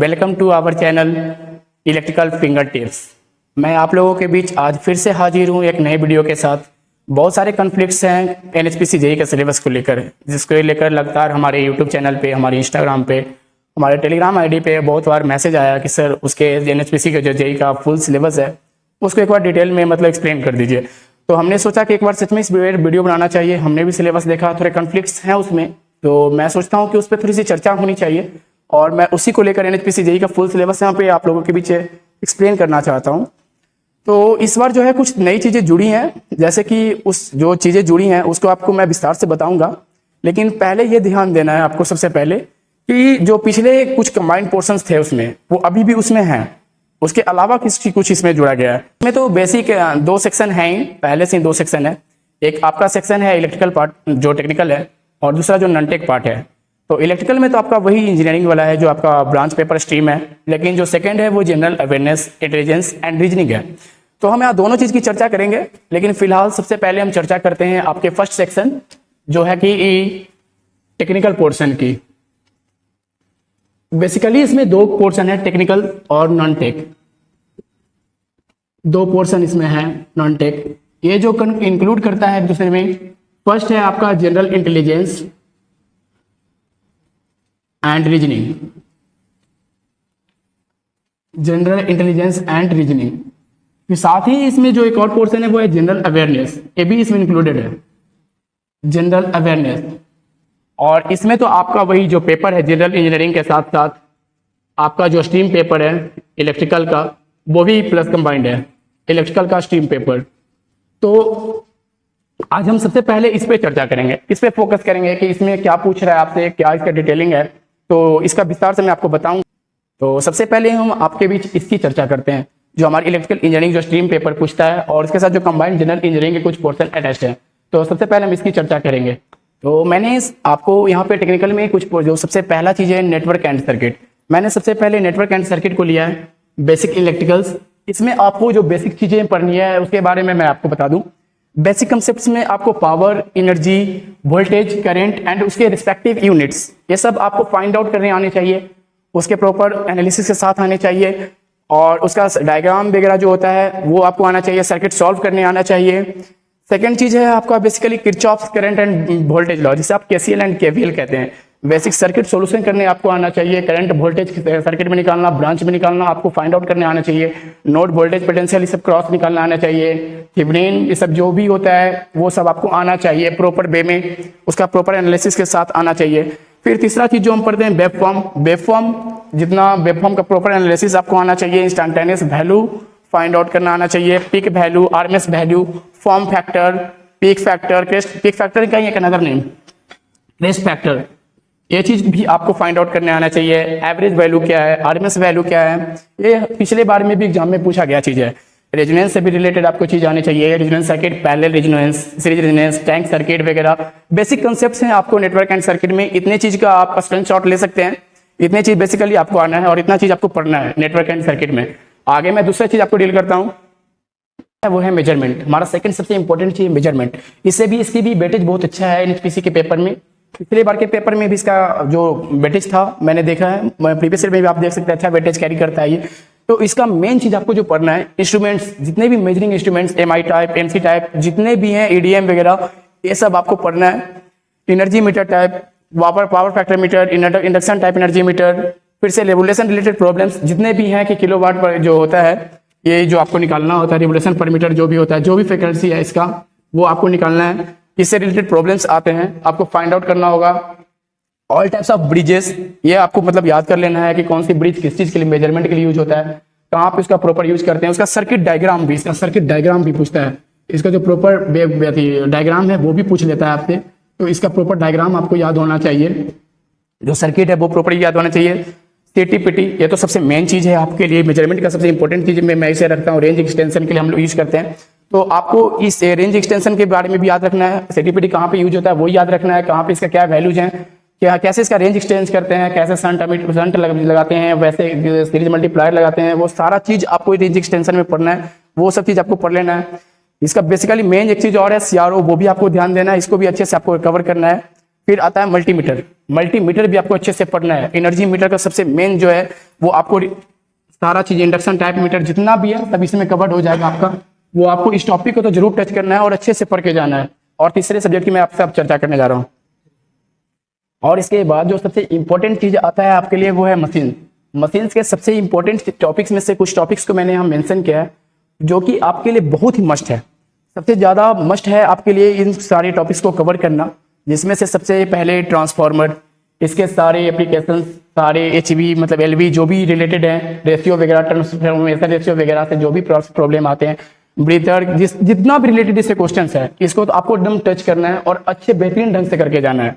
Welcome to our channel electrical finger tips. मैं आप लोगों के बीच आज फिर से हाजिर हूँ एक नए वीडियो के साथ। बहुत सारे कॉन्फ्लिक्ट्स हैं एनएचपीसी जेईई के सिलेबस को लेकर, जिसको लेकर लगातार हमारे यूट्यूब चैनल पे, हमारे इंस्टाग्राम पे, हमारे टेलीग्राम आईडी पे बहुत बार मैसेज आया कि सर उसके एनएचपीसी के जो जेईई का फुल सिलेबस है उसको एक बार डिटेल में मतलब एक्सप्लेन कर दीजिए। तो हमने सोचा कि एक बार सच में इस वीडियो बनाना चाहिए। हमने भी सिलेबस देखा, थोड़े कॉन्फ्लिक्ट्स हैं उसमें, तो मैं सोचता हूँ कि उस पर थोड़ी सी चर्चा होनी चाहिए और मैं उसी को लेकर एनएचपीसी जेईई का फुल सिलेबस यहाँ पे आप लोगों के बीच एक्सप्लेन करना चाहता हूँ। तो इस बार जो है कुछ नई चीज़ें जुड़ी हैं, जैसे कि उस जो चीज़ें जुड़ी हैं उसको आपको मैं विस्तार से बताऊंगा, लेकिन पहले ये ध्यान देना है आपको सबसे पहले कि जो पिछले कुछ कंबाइंड पोर्शंस थे उसमें वो अभी भी उसमें हैं, उसके अलावा कुछ इसमें जुड़ा गया है। इसमें तो बेसिक 2 सेक्शन हैं ही, पहले से ही 2 सेक्शन है। एक आपका सेक्शन है इलेक्ट्रिकल पार्ट जो टेक्निकल है, और दूसरा जो नॉन टेक पार्ट है। तो इलेक्ट्रिकल में तो आपका वही इंजीनियरिंग वाला है जो आपका ब्रांच पेपर स्ट्रीम है, लेकिन जो सेकंड है वो general awareness, intelligence and reasoning है। तो हम यहाँ दोनों चीज़ की चर्चा करेंगे, लेकिन फिलहाल सबसे पहले हम चर्चा करते हैं आपके फर्स्ट सेक्शन जो है कि टेक्निकल पोर्शन की। बेसिकली इसमें 2 पोर्शन है, टेक्निकल और नॉन टेक। 2 पोर्शन इसमें है नॉन टेक। ये जो इंक्लूड करता है एक दूसरे में, फर्स्ट है आपका general intelligence and reasoning. General intelligence and reasoning, फिर साथ ही इसमें जो एक और पोर्शन है वो है जनरल अवेयरनेस। ये भी इसमें इंक्लूडेड है, जनरल अवेयरनेस। और इसमें तो आपका वही जो पेपर है जनरल इंजीनियरिंग के साथ साथ आपका जो स्ट्रीम पेपर है इलेक्ट्रिकल का, वो भी प्लस कंबाइंड है, इलेक्ट्रिकल का स्ट्रीम पेपर। तो आज हम सबसे पहले इस पे चर्चा करेंगे, इस पे फोकस करेंगे कि इसमें क्या पूछ रहा है आपसे, क्या इसका डिटेलिंग है, तो इसका विस्तार से मैं आपको बताऊंगा। तो सबसे पहले हम आपके बीच इसकी चर्चा करते हैं, जो हमारी इलेक्ट्रिकल इंजीनियरिंग जो स्ट्रीम पेपर पूछता है और इसके साथ जो कंबाइंड जनरल इंजीनियरिंग के कुछ पोर्शन अटैच्ड है। तो सबसे पहले हम इसकी चर्चा करेंगे। तो मैंने आपको यहाँ पे टेक्निकल में कुछ जो सबसे पहला चीज़ है नेटवर्क एंड सर्किट। मैंने सबसे पहले नेटवर्क एंड सर्किट को लिया है, बेसिक इलेक्ट्रिकल्स। इसमें आपको जो बेसिक चीज़ें पढ़नी है उसके बारे में मैं आपको बता दूं। बेसिक कंसेप्ट्स में आपको power, energy, voltage, current and उसके रिस्पेक्टिव यूनिट्स, ये सब आपको फाइंड आउट करने आने चाहिए, उसके प्रॉपर एनालिसिस के साथ आने चाहिए, और उसका डायग्राम वगैरह जो होता है वो आपको आना चाहिए, सर्किट सॉल्व करने आना चाहिए। सेकंड चीज़ है आपका basically Kirchhoff's current end voltage law, जिसे आप केसीएल एंड केवीएल कहते हैं। बेसिक सर्किट सॉल्यूशन करने आपको आना चाहिए, करंट वोल्टेज सर्किट में निकालना, ब्रांच में निकालना आपको फाइंड आउट करने आना चाहिए, नोड वोल्टेज पोटेंशियल ये सब क्रॉस निकालना आना चाहिए, थेवेनिन ये सब जो भी होता है वो सब आपको आना चाहिए प्रॉपर वे में, उसका प्रॉपर एनालिसिस के साथ आना चाहिए। फिर तीसरा चीज़ जो हम पढ़ते हैं वेवफॉर्म, जितना वेवफॉर्म का प्रॉपर एनालिसिस आपको आना चाहिए, इंस्टेंटेनियस वैल्यू फाइंड आउट करना आना चाहिए, peak value, RMS value, form factor, peak factor, peak factor का एक अनदर नेम क्रेस्ट फैक्टर, ये चीज भी आपको फाइंड आउट करने आना चाहिए। एवरेज वैल्यू क्या है, आरएमएस वैल्यू क्या है, ये पिछले बार में भी एग्जाम में पूछा गया चीज है। रेजोनेंस से भी रिलेटेड आपको चीज आनी चाहिए, resonance circuit, parallel resonance, series resonance, tank circuit वगैरह बेसिक कंसेप्ट्स हैं आपको नेटवर्क एंड सर्किट में। इतने चीज का आप स्क्रीनशॉट ले सकते हैं, इतने चीज बेसिकली आपको आना है और इतना चीज आपको पढ़ना है नेटवर्क एंड सर्किट में। आगे मैं दूसरा चीज आपको डील करता हूँ, वो है मेजरमेंट। हमारा सेकंड सबसे इंपॉर्टेंट चीज मेजरमेंट। इसकी भी वेटेज बहुत अच्छा है एनएचपीसी के पेपर में। पिछले बार के पेपर में भी इसका जो वेटेज था मैंने देखा है, प्रीवियस ईयर में भी आप देख सकते हैं, अच्छा वेटेज कैरी करता है ये। तो इसका मेन चीज आपको जो पढ़ना है, इंस्ट्रूमेंट्स, जितने भी measuring instruments, MI type, MC type, जितने भी हैं, ईडीएम वगैरह, ये सब आपको पढ़ना है। Energy meter type, power factor metre, induction type energy meter, फिर से रेगुलेशन रिलेटेड प्रॉब्लम्स जितने भी हैं कि किलोवाट पर जो होता है, ये जो आपको निकालना होता है, रेगुलेशन पर मीटर जो भी होता है, जो भी फ्रीक्वेंसी है इसका वो आपको निकालना है। इससे रिलेटेड प्रॉब्लम्स आते हैं, आपको फाइंड आउट करना होगा। ऑल टाइप्स ऑफ ब्रिजेस, ये आपको मतलब याद कर लेना है कि कौन सी ब्रिज किस चीज के लिए, मेजरमेंट के लिए यूज होता है, कहाँ पे उसका प्रॉपर यूज करते हैं। उसका सर्किट डायग्राम भी, इसका सर्किट डायग्राम भी पूछता है, इसका जो प्रॉपर डायग्राम है वो भी पूछ लेता है आपसे। तो इसका प्रॉपर डायग्राम आपको याद होना चाहिए, जो सर्किट है वो प्रॉपर याद होना चाहिए। सीटीपीटी, ये तो सबसे मेन चीज है आपके लिए, मेजरमेंट का सबसे इंपॉर्टेंट चीज मैं इसे रखता हूँ। रेंज एक्सटेंशन के लिए हम लोग यूज करते हैं, तो आपको इस रेंज एक्सटेंशन के बारे में भी याद रखना है। सीटीपीटी कहाँ पे यूज होता है वो याद रखना है, कहाँ पे इसका क्या वैल्यूज हैं, क्या कैसे इसका रेंज एक्सटेंड करते हैं, कैसे शंट लगाते हैं, वैसे सीरीज मल्टीप्लायर लगाते हैं, वो सारा चीज आपको रेंज एक्सटेंशन में पढ़ना है, वो सब चीज आपको पढ़ लेना है। इसका बेसिकली मेन एक चीज और है सीआरओ, वो भी आपको ध्यान देना है, इसको भी अच्छे से आपको कवर करना है। फिर आता है मल्टीमीटर। मल्टीमीटर भी आपको अच्छे से पढ़ना है। एनर्जी मीटर का सबसे मेन जो है वो आपको सारा चीज इंडक्शन टाइप मीटर जितना भी है सब इसमें कवर्ड हो जाएगा आपका। वो आपको इस टॉपिक को तो जरूर टच करना है और अच्छे से पढ़ के जाना है। और तीसरे सब्जेक्ट की मैं आपसे अब चर्चा करने जा रहा हूँ। और इसके बाद जो सबसे इंपॉर्टेंट चीज आता है आपके लिए वो है मशीन। मशीन्स के सबसे इंपॉर्टेंट टॉपिक्स में से कुछ टॉपिक्स को मैंने यहाँ मेंशन किया है जो कि आपके लिए बहुत ही मस्ट है। सबसे ज़्यादा मस्ट है आपके लिए इन सारे टॉपिक्स को कवर करना, जिसमें से सबसे पहले ट्रांसफार्मर, इसके सारे एप्लीकेशन, सारे एचवी मतलब एलवी जो भी रिलेटेड हैं, रेशियो वगैरह, ट्रांसफॉर्मेशन रेशियो वगैरह से जो भी प्रॉब्लम आते हैं, ब्रीथर, जितना भी रिलेटेड इससे क्वेश्चन है इसको तो आपको एकदम टच करना है और अच्छे बेहतरीन ढंग से करके जाना है।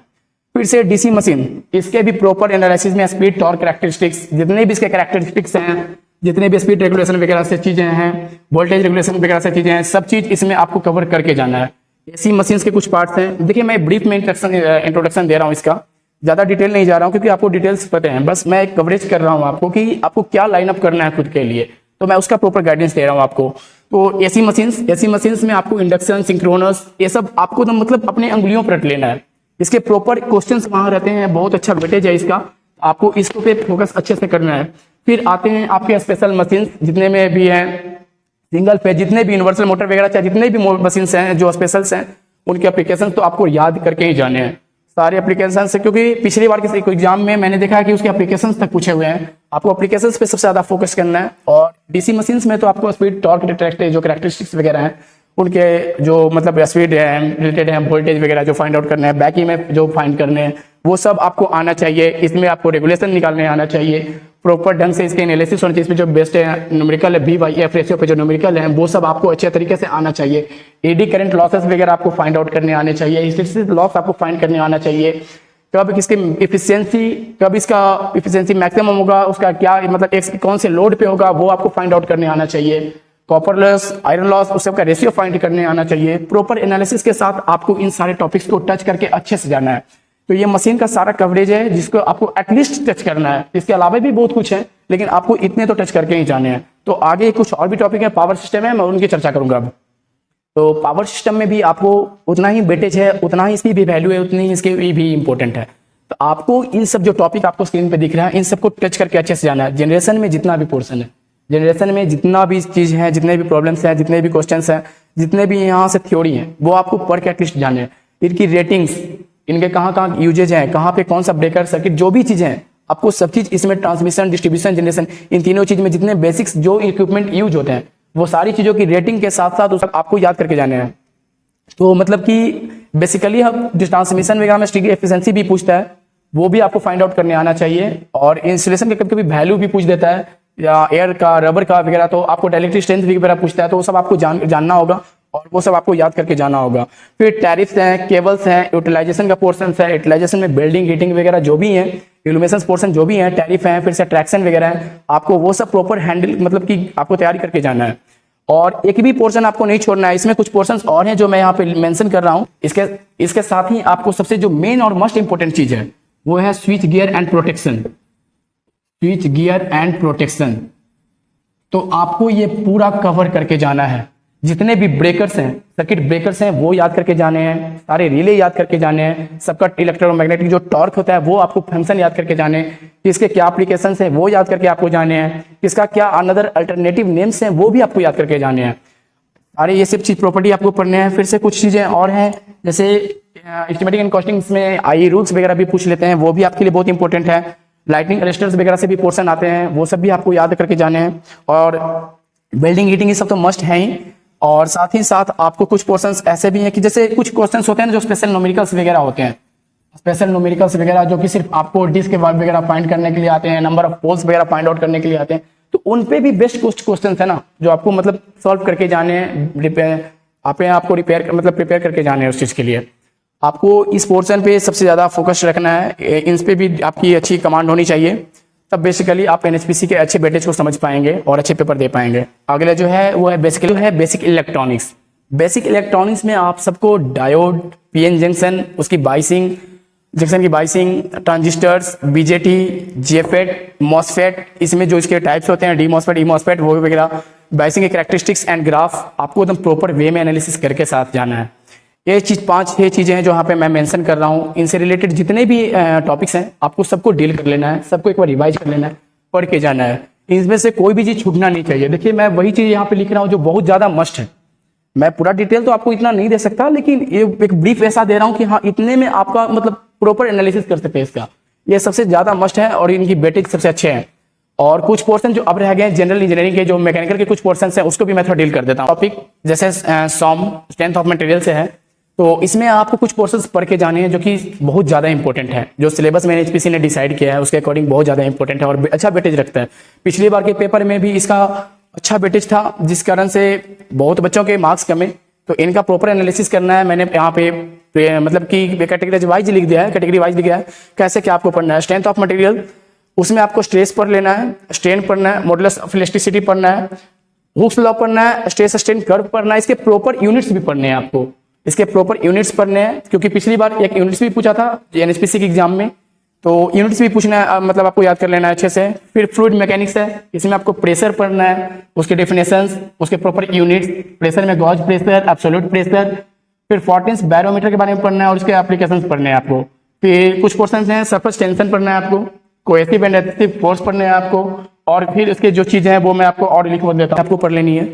फिर से डीसी मशीन, इसके भी प्रॉपर एनालिसिस में स्पीड टॉर्क कैरेक्टरिस्टिक्स, जितने भी इसके कैरेक्टरिस्टिक्स हैं, जितने भी स्पीड रेगुलेशन वगैरह से चीजें हैं, वोल्टेज रेगुलेशन वगैरह से चीजें हैं, सब चीज इसमें आपको कवर करके जाना है। एसी मशीन्स के कुछ पार्ट्स हैं। देखिए मैं ब्रीफ में इंट्रोडक्शन दे रहा हूँ इसका, ज्यादा डिटेल नहीं जा रहा हूँ क्योंकि आपको डिटेल्स पता है, बस मैं एक कवरेज कर रहा हूँ आपको कि आपको क्या लाइन अप करना है खुद के लिए, तो मैं उसका प्रॉपर गाइडेंस दे रहा हूँ आपको। तो एसी मशीन्स में आपको इंडक्शन, सिंक्रोनस, ये सब आपको तो मतलब अपने अंगुलियों पर रट लेना है। इसके प्रॉपर क्वेश्चंस वहां रहते हैं, बहुत अच्छा वेटेज है इसका, आपको इसको पे फोकस अच्छे से करना है। फिर आते हैं आपके स्पेशल मशीन्स, जितने में भी हैं सिंगल फेज, जितने भी यूनिवर्सल मोटर वगैरह, चाहे जितने भी मशीन्स हैं जो स्पेशल्स हैं, उनके एप्लीकेशन तो आपको याद करके ही जाने हैं सारे एप्लीकेशन से, क्योंकि पिछली बार किसी एग्जाम में मैंने देखा है कि उसके एप्लीकेशन तक पूछे हुए हैं। आपको एप्लीकेशन पे सबसे ज्यादा फोकस करना है। और डीसी मशीन्स में तो आपको स्पीड टॉर्क जो कैरेक्टरिस्टिक्स वगैरह हैं उनके जो मतलब स्पीड है रिलेटेड है, वोल्टेज वगैरह जो फाइंड आउट करना है, बैकी में जो फाइंड करने हैं, वो सब आपको आना चाहिए। इसमें आपको रेगुलेशन निकालने आना चाहिए, प्रॉपर ढंग से इसके एनालिसिस होना चाहिए। इसमें जो बेस्ट है न्यूमेरिकल है, V/F रेशियो पे जो न्यूमेरिकल है वो सब आपको अच्छे तरीके से आना चाहिए। एडी करंट लॉसेस वगैरह आपको फाइंड आउट करने आने चाहिए, हिस्टैरिसीस लॉस आपको फाइंड करने आना चाहिए। कब इसकी इफिशियंसी, कब इसका इफिशियंसी मैक्सिमम होगा, उसका क्या मतलब एक कौन से लोड पे होगा, वो आपको फाइंड आउट करने आना चाहिए। कॉपर लॉस, आयरन लॉस, उस सबका रेशियो फाइंड करने आना चाहिए। प्रॉपर एनालिसिस के साथ आपको इन सारे टॉपिक्स को टच करके अच्छे से जाना है। तो ये मशीन का सारा कवरेज है जिसको आपको एटलीस्ट टच करना है। इसके अलावा भी बहुत कुछ है लेकिन आपको इतने तो टच करके ही जाने हैं। तो आगे कुछ और भी टॉपिक है, पावर सिस्टम है, मैं उनकी चर्चा करूंगा अब। तो पावर सिस्टम में भी आपको उतना ही वेटेज है, उतना ही इसकी भी वैल्यू है, उतनी ही इसकी भी इंपॉर्टेंट है। तो आपको इन सब जो टॉपिक आपको स्क्रीन पे दिख रहा है इन सबको टच करके अच्छे से जाना है। जनरेशन में जितना भी पोर्शन है, जनरेशन में जितना भी चीज है, जितने भी प्रॉब्लम्स हैं, जितने भी क्वेश्चंस हैं, जितने भी यहाँ से थ्योरी हैं, वो आपको पढ़ के एटलीस्ट जाने हैं। इनकी रेटिंग्स, इनके कहाँ कहाँ यूजेज हैं, कहाँ पे कौन सा ब्रेकर सर्किट, जो भी चीजें हैं आपको सब चीज इसमें, ट्रांसमिशन, डिस्ट्रीब्यूशन, जनरेशन, इन तीनों चीज में जितने बेसिक्स जो इक्विपमेंट यूज होते हैं वो सारी चीजों की रेटिंग के साथ साथ उसको आपको याद करके जाने हैं। तो मतलब कि बेसिकली हम ट्रांसमिशन वगैरह में स्टिकी एफिशिएंसी भी पूछता है, वो भी आपको फाइंड आउट करने आना चाहिए। और इंसुलेशन के कभी कभी वैल्यू भी पूछ देता है, या एयर का, रबर का वगैरह, तो आपको डायरेक्टली स्ट्रेंथ वगैरह पूछता है, तो वो सब आपको जानना होगा और वो सब आपको याद करके जाना होगा। फिर टैरिफ्स हैं, केबल्स हैं, यूटिलाइजेशन का पोर्शन है, यूटिलाइजेशन में बिल्डिंग, हीटिंग वगैरह जो भी है, इल्यूमिनेशन पोर्शन जो भी है, टैरिफ है, फिर से ट्रैक्शन वगैरह है, आपको वो सब प्रॉपर हैंडल मतलब कि आपको तैयारी करके जाना है। और एक भी पोर्शन आपको नहीं छोड़ना है। इसमें कुछ पोर्शंस और हैं जो मैं यहाँ पे मेंशन कर रहा हूँ। इसके साथ ही आपको सबसे जो मेन और मोस्ट इंपोर्टेंट चीज है वो है switch gear and protection. Switch gear and protection तो आपको ये पूरा कवर करके जाना है। जितने भी ब्रेकर्स हैं, सर्किट ब्रेकर्स हैं, वो याद करके जाने हैं, सारे रिले याद करके जाने हैं, सबका इलेक्ट्रोमैग्नेटिक जो टॉर्क होता है वो आपको फंक्शन याद करके जाने हैं, किसके क्या एप्लीकेशंस हैं वो याद करके आपको जाने हैं, किसका क्या अनदर अल्टरनेटिव नेम्स हैं वो भी आपको याद करके जाने हैं। अरे ये सब चीज प्रॉपर्टी आपको पढ़ने हैं। फिर से कुछ चीजें और हैं जैसे एस्टिमेटिंग एंड कॉस्टिंग में आई रूल्स वगैरह भी पूछ लेते हैं, वो भी आपके लिए बहुत इंपॉर्टेंट है। लाइटनिंग अरेस्टर्स वगैरह से भी पोर्शन आते हैं, वो सब भी आपको याद करके जाने हैं। और बिल्डिंग हीटिंग ये सब तो मस्ट है ही। और साथ ही साथ आपको कुछ पोर्शंस ऐसे भी हैं कि जैसे कुछ क्वेश्चंस होते हैं जो स्पेशल न्यूमेरिकल्स वगैरह होते हैं, स्पेशल न्यूमेरिकल्स वगैरह जो कि सिर्फ आपको डिस्क के वर्ड वगैरह फाइंड करने के लिए आते हैं, नंबर ऑफ पोल्स वगैरह फाइंड आउट करने के लिए आते हैं, तो उन पे भी बेस्ट कुछ क्वेश्चंस है ना जो आपको मतलब सॉल्व करके जाने हैं, आपको प्रिपेयर करके जाने हैं। उस चीज के लिए आपको इस पोर्शन पे सबसे ज्यादा फोकस रखना है, इन पे भी आपकी अच्छी कमांड होनी चाहिए, तब बेसिकली आप एनएचपीसी के अच्छे वेटेज को समझ पाएंगे और अच्छे पेपर दे पाएंगे। अगला जो है वो है बेसिक इलेक्ट्रॉनिक्स। बेसिक इलेक्ट्रॉनिक्स में आप सबको डायोड, पीएन जंक्शन, उसकी बाइसिंग, जंक्शन की biasing, transistors, BJT, JFET, MOSFET, इसमें जो इसके टाइप्स होते हैं, डी मॉसफेट, ई मॉसफेट, वो वगैरह, बाइसिंग के कैरेक्टरिस्टिक्स एंड ग्राफ आपको एकदम प्रॉपर वे में एनालिसिस करके साथ जाना है। ये चीज़ 5-6 चीज़ें हैं जो यहाँ पे मैं मेंशन कर रहा हूँ। इनसे रिलेटेड जितने भी टॉपिक्स हैं आपको सबको डील कर लेना है, सबको एक बार रिवाइज कर लेना है, पढ़ के जाना है। इसमें से कोई भी चीज़ छूटना नहीं चाहिए। देखिए मैं वही चीज़ यहाँ पे लिख रहा हूँ जो बहुत ज़्यादा मस्ट है। मैं पूरा डिटेल तो आपको इतना नहीं दे सकता, लेकिन ये एक ब्रीफ ऐसा दे रहा हूँ कि हाँ इतने में आपका मतलब प्रॉपर एनालिसिस कर सकते हैं इसका। ये सबसे ज़्यादा मस्ट है और इनकी वेटेज सबसे अच्छे हैं। और कुछ पोर्शन जो अब रह गए हैं जनरल इंजीनियरिंग के, जो मैकेनिकल के कुछ पोर्शन हैं, उसको भी मैं थोड़ा डील कर देता हूँ। टॉपिक जैसे सॉम स्ट्रेंथ ऑफ मटेरियल से है, तो इसमें आपको कुछ पोर्शंस पढ़ के जाने हैं जो कि बहुत ज़्यादा इंपॉर्टेंट है। जो सिलेबस में एनएचपीसी ने डिसाइड किया है उसके अकॉर्डिंग बहुत ज़्यादा इंपॉर्टेंट है और अच्छा वेटेज रखता है। पिछली बार के पेपर में भी इसका अच्छा वेटेज था, जिस कारण से बहुत बच्चों के मार्क्स कमे। तो इनका प्रॉपर एनालिसिस करना है। मैंने यहाँ पे मतलब कि कैटेगरी वाइज लिख दिया है, कैटेगरी वाइज लिख दिया है कैसे क्या आपको पढ़ना है। स्ट्रेंथ ऑफ मटेरियल, उसमें आपको स्ट्रेस पढ़ लेना है, स्ट्रेन पढ़ना है, मॉडुलस ऑफ इलास्टिसिटी पढ़ना है, हुक्स लॉ पढ़ना है, स्ट्रेस स्ट्रेन कर्व पढ़ना है। इसके प्रॉपर यूनिट्स भी पढ़ने हैं आपको, इसके प्रॉपर यूनिट्स पढ़ने हैं, क्योंकि पिछली बार एक यूनिट्स भी पूछा था एनएचपीसी के एग्जाम में, तो यूनिट्स भी पूछना है, मतलब आपको याद कर लेना है अच्छे से। फिर फ्लूइड मैकेनिक्स है, इसमें आपको प्रेशर पढ़ना है, उसके डेफिनेशंस, उसके प्रॉपर यूनिट्स, प्रेशर में गॉज प्रेशर, एब्सोल्यूट प्रेशर। फिर फॉर्टिन्स बैरोमीटर के बारे में पढ़ना है और उसके एप्लीकेशंस पढ़ने हैं आपको। फिर कुछ पोर्शन हैं सरफेस टेंशन पढ़ना है आपको, कोहेसिव एंड एडहेसिव फोर्स पढ़ने हैं आपको। और फिर इसके जो चीजें हैं वो मैं आपको और लिख देता हूँ, आपको पढ़ लेनी है।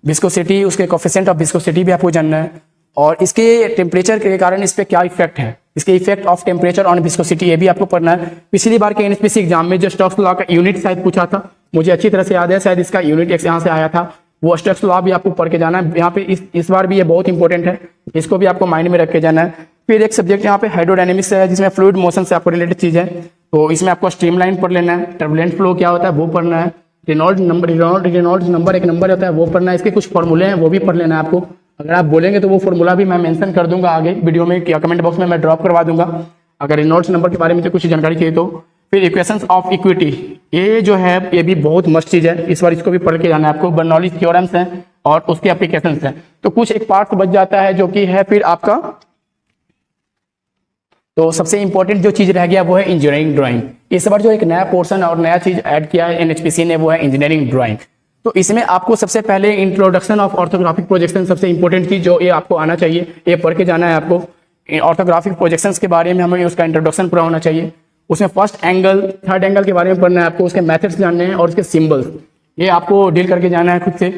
विस्कोसिटी, उसके कोफिशिएंट ऑफ विस्कोसिटी भी आपको जानना है, और इसके टेम्परेचर के कारण इस पे क्या इफेक्ट है, इसके effect of temperature on viscosity, ये भी आपको पढ़ना है। पिछली बार के एनएचपीसी एग्जाम में जो स्टोक्स लॉ का यूनिट शायद पूछा था, मुझे अच्छी तरह से याद है, शायद इसका यूनिट एक यहाँ से आया था, वो स्टोक्स लॉ भी आपको पढ़ के जाना है। यहाँ पे इस बार भी ये बहुत इंपॉर्टेंट है, इसको भी आपको माइंड में रख के जाना है। फिर एक सब्जेक्ट यहाँ पे हाइड्रोडायनेमिक्स है, जिसमें फ्लूइड मोशन से आपको रिलेटेड चीज है, तो इसमें आपको स्ट्रीमलाइन पढ़ लेना है, टर्बुलेंट फ्लो क्या होता है वो पढ़ना है, रेनॉल्ड्स नंबर एक नंबर होता है वो पढ़ना है, इसके कुछ फॉर्मूले हैं वो भी पढ़ लेना है आपको। अगर आप बोलेंगे तो वो फॉर्मूला भी मैं मेंशन कर दूंगा आगे वीडियो में, या कमेंट बॉक्स में मैं ड्रॉप करवा दूंगा अगर रेनॉल्ड्स नंबर के बारे में तो कुछ जानकारी चाहिए तो। फिर इक्वेशंस ऑफ इक्विटी, ये जो है ये भी बहुत मस्त चीज है, इस बार इसको भी पढ़ के जाना है आपको। बर्नौलीज थ्योरम्स हैं और उसके एप्लीकेशंस हैं, तो कुछ एक पार्ट बच जाता है जो कि है फिर आपका। तो सबसे इंपॉर्टेंट जो चीज रह गया वो है इंजीनियरिंग ड्राइंग। इस बार जो एक नया पोर्शन और नया चीज ऐड किया है एनएचपीसी ने वो है इंजीनियरिंग ड्राइंग। तो इसमें आपको सबसे पहले इंट्रोडक्शन ऑफ ऑर्थोग्राफिक प्रोजेक्शन, सबसे इंपॉर्टेंट चीज जो ये आपको आना चाहिए, ये पढ़ के जाना है आपको। ऑर्थोग्राफिक प्रोजेक्शंस के बारे में हमें उसका इंट्रोडक्शन पूरा होना चाहिए। उसमें फर्स्ट एंगल, थर्ड एंगल के बारे में पढ़ना है आपको, उसके मेथड्स जानने हैं और उसके सिंबल्स, ये आपको डील करके जाना है खुद से।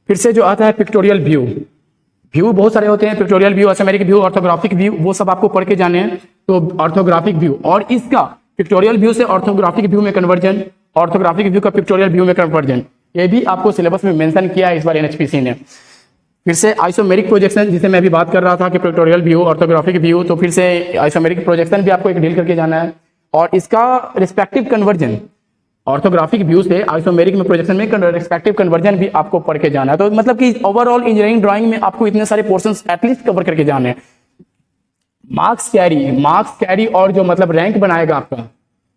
फिर से जो आता है पिक्टोरियल व्यू बहुत सारे होते हैं, pictorial view, isometric view, orthographic view, वो सब आपको पढ़ के जाने हैं। तो ऑर्थोग्राफिक व्यू और इसका पिक्टोरियल व्यू से ऑर्थोग्राफिक व्यू में कन्वर्जन, ऑर्थोग्राफिक व्यू का पिक्टोरियल व्यू में कन्वर्जन, ये भी आपको सिलेबस में मेंशन किया है इस बार एनएचपीसी ने। फिर से आइसोमेरिक प्रोजेक्शन, जिसे मैं अभी बात कर रहा था कि पिक्टोरियल व्यू, ऑर्थोग्राफिक व्यू, तो फिर से आइसोमेरिक प्रोजेक्शन भी आपको एक डील करके जाना है और इसका रिस्पेक्टिव कन्वर्जन, ऑर्थोग्राफिक व्यू से आइसोमेरिक में प्रोजेक्शन में रिस्पेक्टिव कन्वर्जन भी आपको पढ़ के जाना है। तो मतलब कि ओवरऑल इंजीनियरिंग ड्राइंग में आपको इतने सारे पोर्शंस एटलीस्ट कवर करके जाने हैं। मार्क्स कैरी और जो मतलब रैंक बनाएगा आपका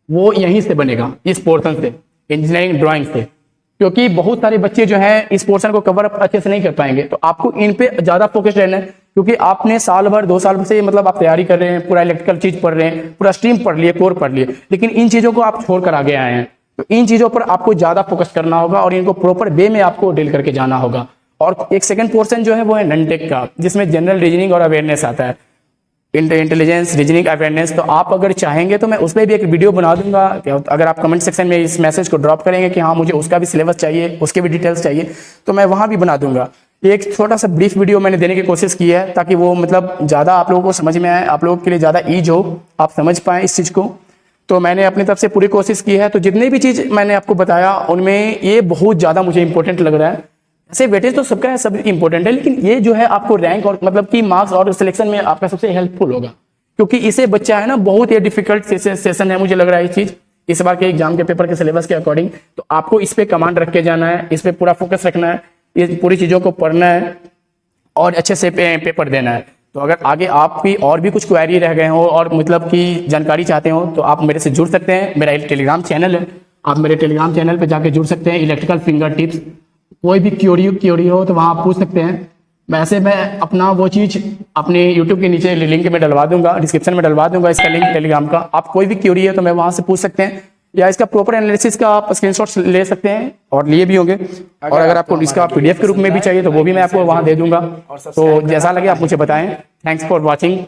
वो यहीं से बनेगा, इस पोर्शन से, इंजीनियरिंग ड्राइंग से, क्योंकि बहुत सारे बच्चे जो हैं इस पोर्शन को कवर अप अच्छे से नहीं कर पाएंगे। तो आपको इन पे ज्यादा फोकस रहना है, क्योंकि आपने साल भर 2 साल से मतलब आप तैयारी कर रहे हैं, पूरा इलेक्ट्रिकल चीज पढ़ रहे हैं, पूरा स्ट्रीम पढ़ लिए, कोर पढ़ लिए, लेकिन इन चीजों को आप छोड़ कर आगे आए हैं। तो इन चीजों पर आपको ज्यादा फोकस करना होगा और इनको प्रॉपर वे में आपको डील करके जाना होगा। और एक सेकंड पोर्शन जो है वो है नॉन-टेक का, जिसमें जनरल रीजनिंग और अवेयरनेस आता है, इंटेलिजेंस, रीजनिंग, अवेयरनेस। तो आप अगर चाहेंगे तो मैं उस पर भी एक वीडियो बना दूंगा। अगर आप कमेंट सेक्शन में इस मैसेज को ड्रॉप करेंगे कि हाँ मुझे उसका भी सिलेबस चाहिए, उसके भी डिटेल्स चाहिए, तो मैं वहाँ भी बना दूंगा। एक छोटा सा ब्रीफ वीडियो मैंने देने की कोशिश की है, ताकि वो मतलब ज़्यादा आप लोगों को समझ में आए, आप लोगों के लिए ज़्यादा ईज हो, आप समझ पाएँ इस चीज़ को। तो मैंने अपनी तरफ से पूरी कोशिश की है। तो जितनी भी चीज़ मैंने आपको बताया उनमें ये बहुत ज़्यादा मुझे इंपॉर्टेंट लग रहा है। ऐसे वेटेज तो सबका है, सब इंपॉर्टेंट है, लेकिन ये जो है आपको रैंक और मतलब कि मार्क्स और सिलेक्शन में आपका सबसे हेल्पफुल होगा, क्योंकि इसे बच्चा है ना, बहुत ही डिफिकल्ट सेशन है मुझे लग रहा है ये चीज इस बार के एग्जाम के पेपर के सिलेबस के अकॉर्डिंग। तो आपको इस पे कमांड रख के जाना है, इस पे पूरा फोकस रखना है, ये पूरी चीजों को पढ़ना है और अच्छे से पेपर देना है। तो अगर आगे आप भी और भी कुछ क्वेरी रह गए हो और मतलब कि जानकारी चाहते हो तो आप मेरे से जुड़ सकते हैं। मेरा एक टेलीग्राम चैनल है, आप मेरे टेलीग्राम चैनल पे जाके जुड़ सकते हैं। इलेक्ट्रिकल फिंगर टिप्स, कोई भी क्यूरी हो तो वहाँ आप पूछ सकते हैं। वैसे मैं अपना वो चीज़ अपने यूट्यूब के नीचे लिंक में डलवा दूंगा, डिस्क्रिप्शन में डलवा दूंगा इसका लिंक टेलीग्राम का। आप कोई भी क्यूरी है तो मैं वहाँ से पूछ सकते हैं। या इसका प्रॉपर एनालिसिस का आप स्क्रीनशॉट्स ले सकते हैं और लिए भी होंगे। और अगर आपको इसका पीडीएफ के रूप में भी चाहिए तो वो भी मैं आपको वहाँ दे दूंगा। तो जैसा लगे आप मुझे बताएं। Thanks for watching.